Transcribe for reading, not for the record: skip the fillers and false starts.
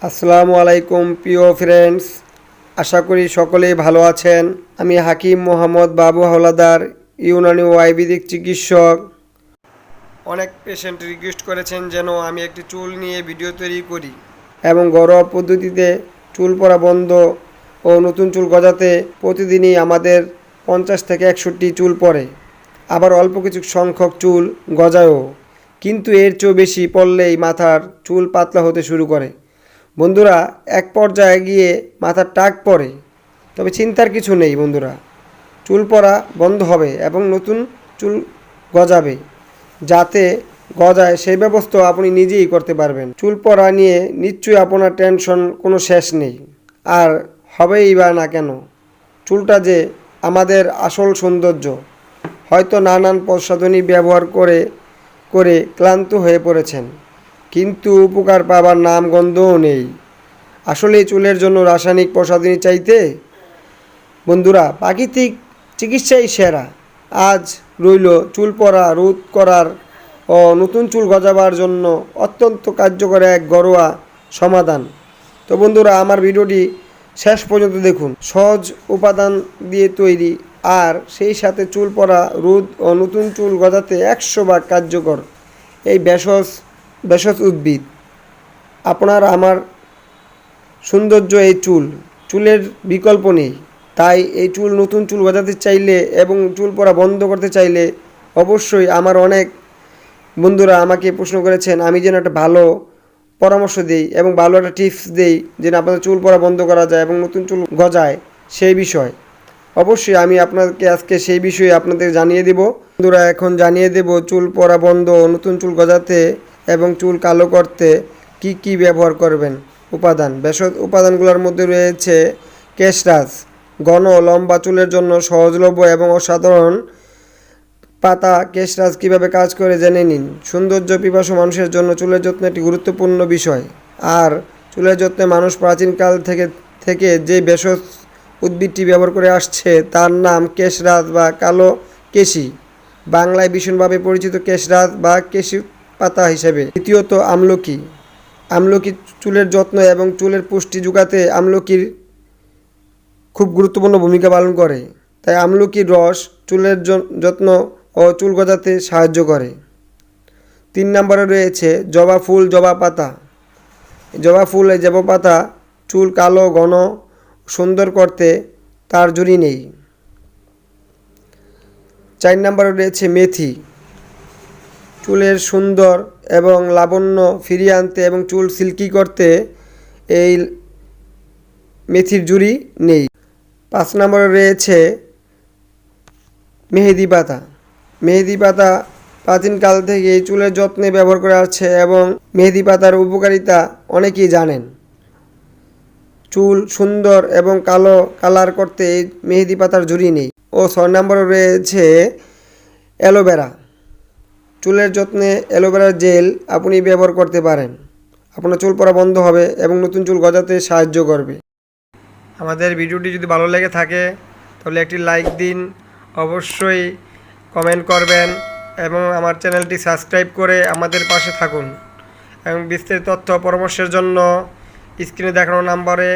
আসসালামু আলাইকুম প্রিয় ফ্রেন্ডস, আশা করি সকলেই ভালো আছেন। আমি হাকিম মোহাম্মদ বাবু হাওলাদার, ইউনানি ও আয়ুর্বেদিক চিকিৎসক। অনেক পেশেন্ট রিকোয়েস্ট করেছেন যেন আমি একটি চুল নিয়ে ভিডিও তৈরি করি এবং ঘরোয়া পদ্ধতিতে চুল পড়া বন্ধ ও নতুন চুল গজাতে প্রতিদিনই আমাদের 50 থেকে 61টি চুল পড়ে, আবার অল্প কিছু সংখ্যক চুল গজায়ও, কিন্তু এর চেয়েও বেশি পড়লেই মাথার চুল পাতলা হতে শুরু করে। বন্ধুরা, এক পর্যায়ে গিয়ে মাথার টাক পড়ে, তবে চিন্তার কিছু নেই বন্ধুরা, চুল পড়া বন্ধ হবে এবং নতুন চুল গজাবে। যাতে গজায় সেই ব্যবস্থা আপনি নিজেই করতে পারবেন। চুল পড়া নিয়ে নিশ্চয়ই আপনার টেনশন কোনো শেষ নেই, আর হবেই বা না কেন। চুলটা যে আমাদের আসল সৌন্দর্য। হয়তো নানান প্রসাধনী ব্যবহার করে করে ক্লান্ত হয়ে পড়েছেন, কিন্তু উপকার পাবার নাম গন্ধও নেই। আসলে চুলের জন্য রাসায়নিক প্রসাধনী চাইতে বন্ধুরা প্রাকৃতিক চিকিৎসাই সেরা। আজ রইল চুল পড়া রোধ করার ও নতুন চুল গজাবার জন্য অত্যন্ত কার্যকর এক ঘরোয়া সমাধান। তো বন্ধুরা, আমার ভিডিওটি শেষ পর্যন্ত দেখুন। সহজ উপাদান দিয়ে তৈরি, আর সেই সাথে চুল পড়া রোধ ও নতুন চুল গজাতে 100 ভাগ কার্যকর এই ভেষজ উদ্ভিদ। আপনার আমার সৌন্দর্য এই চুলের বিকল্প নেই। তাই এই নতুন চুল গজাতে চাইলে এবং চুল পড়া বন্ধ করতে চাইলে অবশ্যই আমার অনেক বন্ধুরা আমাকে প্রশ্ন করেছেন আমি যেন একটা ভালো পরামর্শ দিই এবং ভালো একটা টিপস দিই যেন আপনাদের চুল পড়া বন্ধ করা যায় এবং নতুন চুল গজায় সেই বিষয়। অবশ্যই আমি আপনাকে আজকে সেই বিষয়ে আপনাদের জানিয়ে দেব। বন্ধুরা, এখন জানিয়ে দেব চুল পড়া বন্ধ, নতুন চুল গজাতে এবং চুল কালো করতে কি কি ব্যবহার করবেন উপাদান। ভেষজ উপাদানগুলোর মধ্যে রয়েছে কেশরাজ, ঘন লম্বা চুলের জন্য সহজলভ্য এবং অসাধারণ পাতা। কেশরাজ কীভাবে কাজ করে জেনে নিন। সৌন্দর্য পিপাসু মানুষের জন্য চুলের যত্ন একটি গুরুত্বপূর্ণ বিষয়, আর চুলের যত্নে মানুষ প্রাচীনকাল থেকে যে ভেষজ উদ্ভিদটি ব্যবহার করে আসছে তার নাম কেশরাজ বা কালো কেশি, বাংলায় ভীষণভাবে পরিচিত কেশরাজ বা কেশি পাতা হিসেবে। দ্বিতীয়ত আমলকি। আমলকি চুলের যত্ন এবং চুলের পুষ্টি যোগাতে আমলকির খুব গুরুত্বপূর্ণ ভূমিকা পালন করে। তাই আমলকির রস চুলের যত্ন ও চুল গজাতে সাহায্য করে। 3 নম্বরে রয়েছে জবা ফুল, জবা পাতা। জবা ফুল, জবা পাতা চুল কালো ঘন সুন্দর করতে তার জুড়ি নেই। 4 নম্বরে রয়েছে মেথি। চুলের সুন্দর এবং লাবণ্য ফিরিয়ে আনতে এবং চুল সিল্কি করতে এই মেথির জুড়ি নেই। 5 নম্বরে রয়েছে মেহেদি পাতা। মেহেদি পাতা প্রাচীনকাল থেকে চুলের যত্নে ব্যবহার করে আসছে এবং মেহেদি পাতার উপকারিতা অনেকেই জানেন। চুল সুন্দর এবং কালো কালার করতে এই মেহেদি পাতার জুড়ি নেই। ও 6 নম্বরে রয়েছে অ্যালোভেরা। চুলের যত্নে অ্যালোভেরার জেল আপনি ব্যবহার করতে পারেন। আপনার চুল পড়া বন্ধ হবে এবং নতুন চুল গজাতে সাহায্য করবে। আমাদের ভিডিওটি যদি ভালো লেগে থাকে তাহলে একটি লাইক দিন, অবশ্যই কমেন্ট করবেন এবং আমার চ্যানেলটি সাবস্ক্রাইব করে আমাদের পাশে থাকুন। এবং বিস্তারিত তথ্য পরামর্শের জন্য স্ক্রিনে দেখানো নাম্বারে